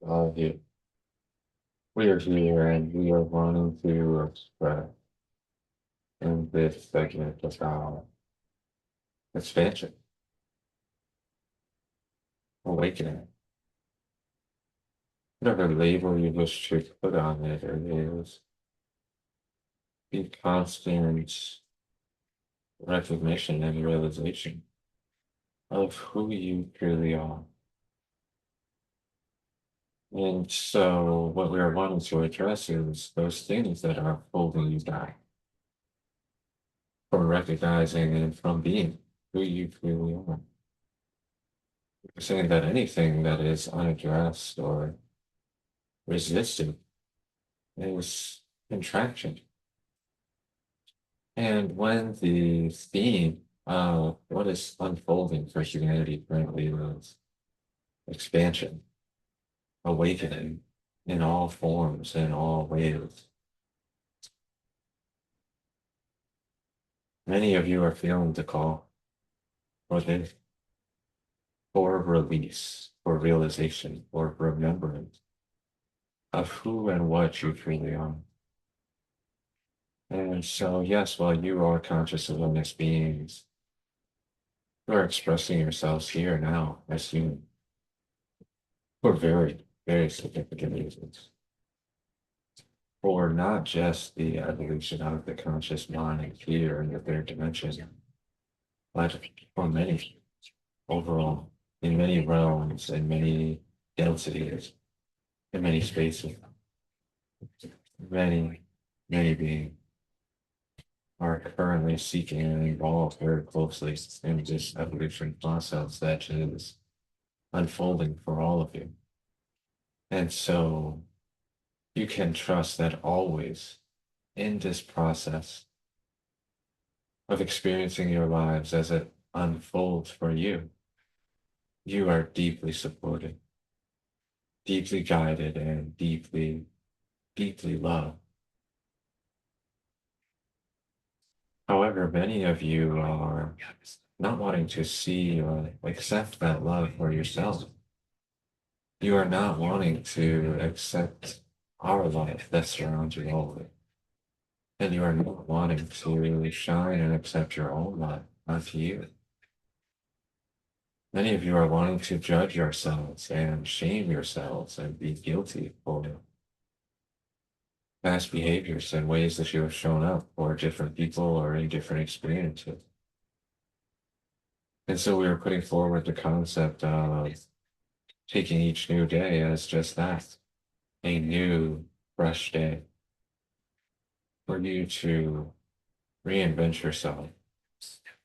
all of you. We are here and we are wanting to express in this segment about expansion, awakening. Whatever label you wish to put on it, it is the constant recognition and realization of who you truly are. And so, what we are wanting to address is those things that are holding you back from recognizing and from being who you truly are. We're saying that anything that is unaddressed or resisted is contraction. And when the theme of what is unfolding for humanity currently is expansion, awakening in all forms, in all ways, many of you are feeling the call for this, for release, for realization, for remembrance of who and what you truly are. And so, yes, while you are conscious awareness beings, you are expressing yourselves here now as human for very, very significant reasons. For not just the evolution of the conscious mind here in the third dimension, but for many overall, in many realms, in many densities, in many spaces, many, many beings are currently seeking and involved very closely in this evolution process that is unfolding for all of you. And so you can trust that always in this process of experiencing your lives as it unfolds for you, you are deeply supported, deeply guided, and deeply, deeply loved. However, many of you are not wanting to see or accept that love for yourself. You are not wanting to accept our life that surrounds you always. And you are not wanting to really shine and accept your own light onto you. Many of you are wanting to judge yourselves and shame yourselves and be guilty for past behaviors and ways that you have shown up for different people or in different experiences. And so we are putting forward the concept of taking each new day as just that, a new, fresh day for you to reinvent yourself,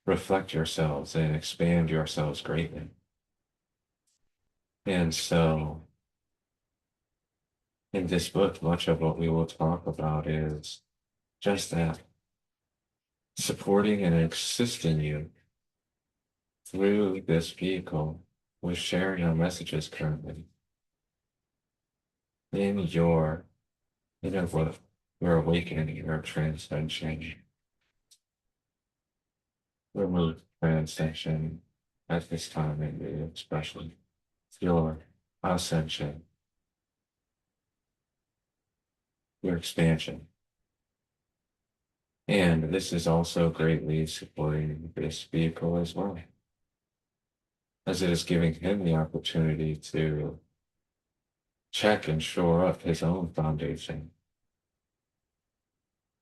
reflect yourselves, and expand yourselves greatly. And so, in this book, much of what we will talk about is just that, supporting and assisting you through this vehicle with sharing our messages currently in your inner work, your awakening, your transcension, remove transcension at this time in the expression, your ascension, your expansion. And this is also greatly supporting this vehicle as well, as it is giving him the opportunity to check and shore up his own foundation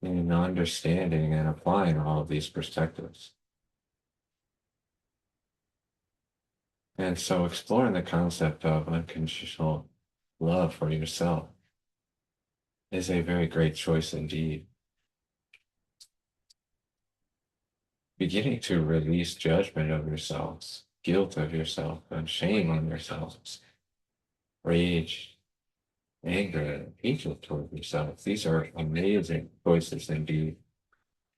in understanding and applying all of these perspectives. And so exploring the concept of unconditional love for yourself is a very great choice indeed. Beginning to release judgment of yourselves, guilt of yourself, and shame on yourselves, rage, anger, hatred toward yourself. These are amazing choices indeed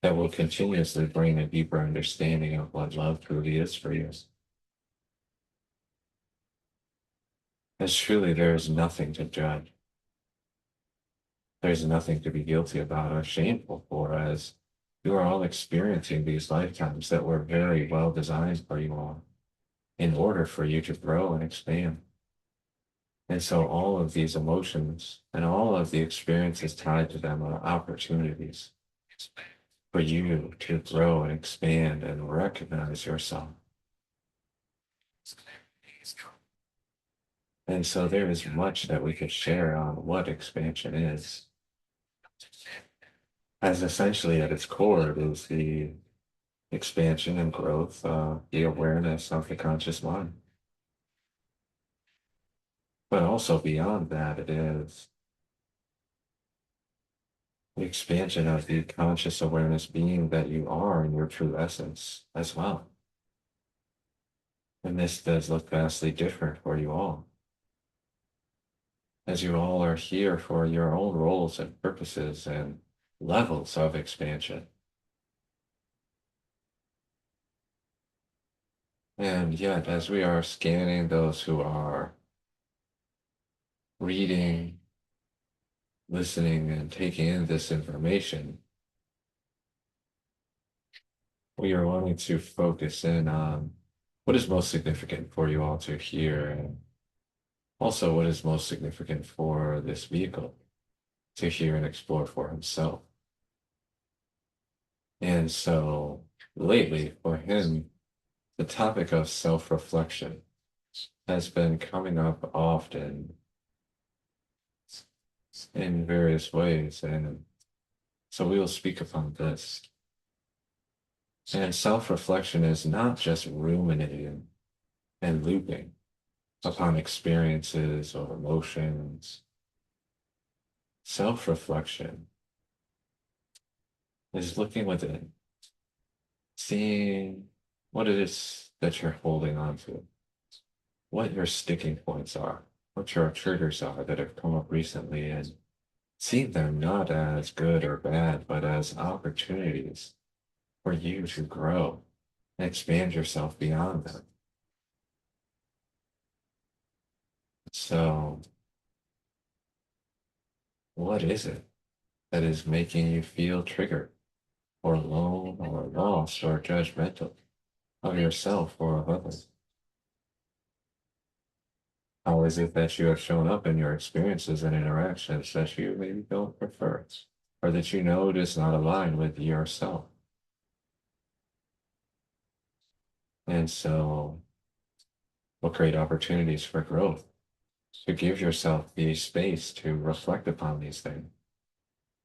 that will continuously bring a deeper understanding of what love truly is for you. As truly there is nothing to judge. There's nothing to be guilty about or shameful for, as you are all experiencing these lifetimes that were very well designed for you all in order for you to grow and expand. And so all of these emotions and all of the experiences tied to them are opportunities for you to grow and expand and recognize yourself. And so there is much that we could share on what expansion is, as essentially at its core, it is the expansion and growth, the awareness of the conscious mind. But also beyond that, it is the expansion of the conscious awareness being that you are in your true essence as well. And this does look vastly different for you all, as you all are here for your own roles and purposes and levels of expansion. And yet, as we are scanning those who are reading, listening, and taking in this information, we are wanting to focus in on what is most significant for you all to hear, and also what is most significant for this vehicle to hear and explore for himself. And so lately, for him, the topic of self-reflection has been coming up often in various ways. And so we will speak upon this. And self-reflection is not just ruminating and looping upon experiences or emotions. Self-reflection is looking within, seeing what it is that you're holding on to, what your sticking points are, what your triggers are that have come up recently, and seeing them not as good or bad, but as opportunities for you to grow and expand yourself beyond them. So, what is it that is making you feel triggered or alone or lost or judgmental of yourself or of others? How is it that you have shown up in your experiences and interactions that you maybe don't prefer, or that you know does not align with yourself? And so, what great opportunities for growth to give yourself the space to reflect upon these things.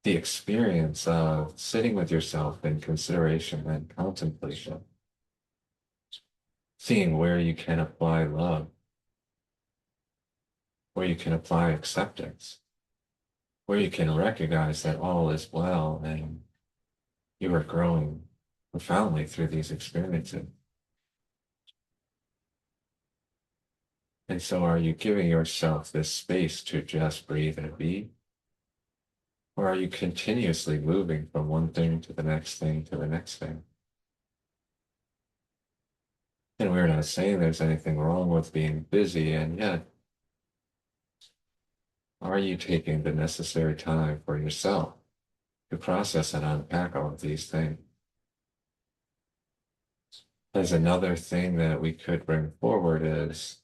The experience of sitting with yourself in consideration and contemplation, seeing where you can apply love, where you can apply acceptance, where you can recognize that all is well and you are growing profoundly through these experiences. And so are you giving yourself this space to just breathe and be? Or are you continuously moving from one thing to the next thing to the next thing? And we're not saying there's anything wrong with being busy, and yet, are you taking the necessary time for yourself to process and unpack all of these things? There's another thing that we could bring forward is,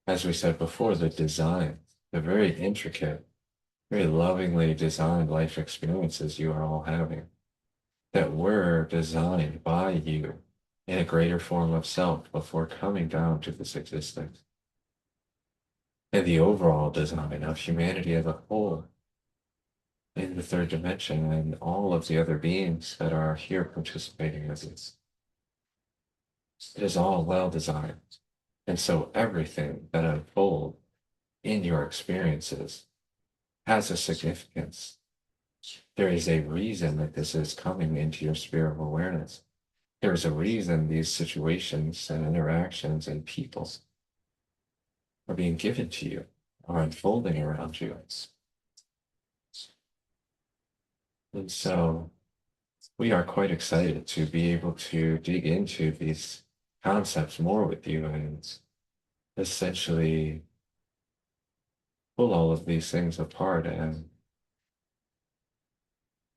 as we said before, the design, the very intricate, very lovingly designed life experiences you are all having that were designed by you in a greater form of self before coming down to this existence. And the overall design of humanity as a whole in the third dimension and all of the other beings that are here participating with this. It is all well designed. And so everything that unfolds in your experiences has a significance. There is a reason that this is coming into your sphere of awareness. There is a reason these situations and interactions and people are being given to you, are unfolding around you. And so we are quite excited to be able to dig into these concepts more with you and essentially pull all of these things apart and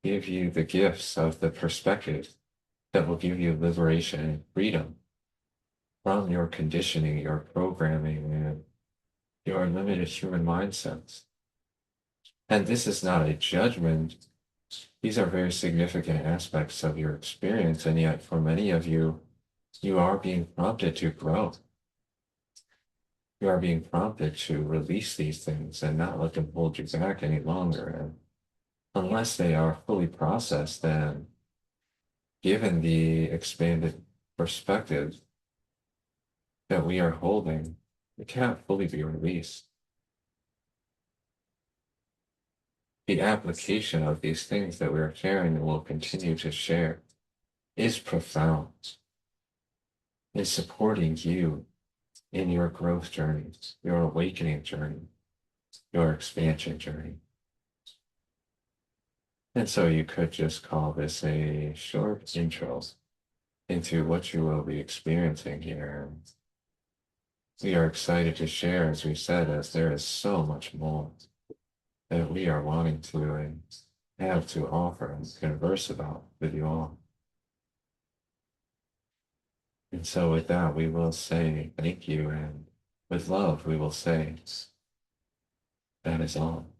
give you the gifts of the perspective that will give you liberation and freedom from your conditioning, your programming, and your limited human mindsets. And this is not a judgment. These are very significant aspects of your experience, and yet for many of you, you are being prompted to grow. You are being prompted to release these things and not let them hold you back any longer. And unless they are fully processed, then given the expanded perspective that we are holding, it can't fully be released. The application of these things that we are sharing and will continue to share is profound, is supporting you in your growth journeys, your awakening journey, your expansion journey. And so you could just call this a short intro into what you will be experiencing here. We are excited to share, as we said, as there is so much more that we are wanting to and have to offer and converse about with you all. And so with that, we will say thank you, and with love, we will say that is all.